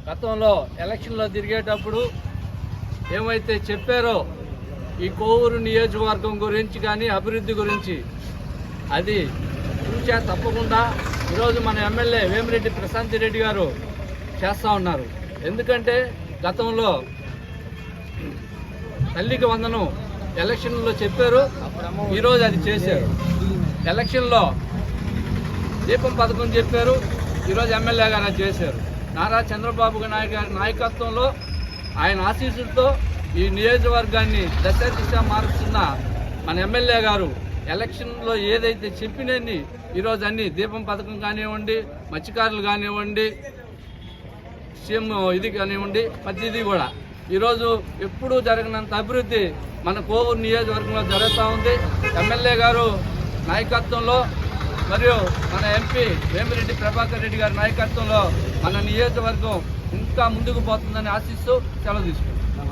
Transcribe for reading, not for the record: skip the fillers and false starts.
గతంలో ఎలక్షన్లో తిరిగేటప్పుడు ఏమైతే చెప్పారో ఈ కోవూరు నియోజకవర్గం గురించి కానీ అభివృద్ధి గురించి అది చూసా తప్పకుండా ఈరోజు మన ఎమ్మెల్యే వేమిరెడ్డి ప్రశాంత్ రెడ్డి గారు చేస్తూ ఉన్నారు. ఎందుకంటే గతంలో తల్లికి వందనం ఎలక్షన్లో చెప్పారు, ఈరోజు అది చేశారు. ఎలక్షన్లో దీపం పథకం చెప్పారు, ఈరోజు ఎమ్మెల్యే గారు అది చేశారు. నారా చంద్రబాబు నాయుడు గారి నాయకత్వంలో ఆయన ఆశీస్సులతో ఈ నియోజకవర్గాన్ని దశ దిశ మారుస్తున్న మన ఎమ్మెల్యే గారు ఎలక్షన్లో ఏదైతే చెప్పినని ఈరోజు అన్ని దీపం పథకం కానివ్వండి, మత్స్యకారులు కానివ్వండి, సీఎం ఇది కానివ్వండి, ప్రతిదీ కూడా ఈరోజు ఎప్పుడూ జరగనంత అభివృద్ధి మన కోవూరు నియోజకవర్గంలో జరుగుతూ ఉంది. ఎమ్మెల్యే గారు నాయకత్వంలో మరియు మన ఎంపీ వేమిరెడ్డి ప్రభాకర్ రెడ్డి గారి నాయకత్వంలో మన నియోజకవర్గం ఇంకా ముందుకు పోతుందని ఆశిస్తూ సెలవు తీసుకుంటాం.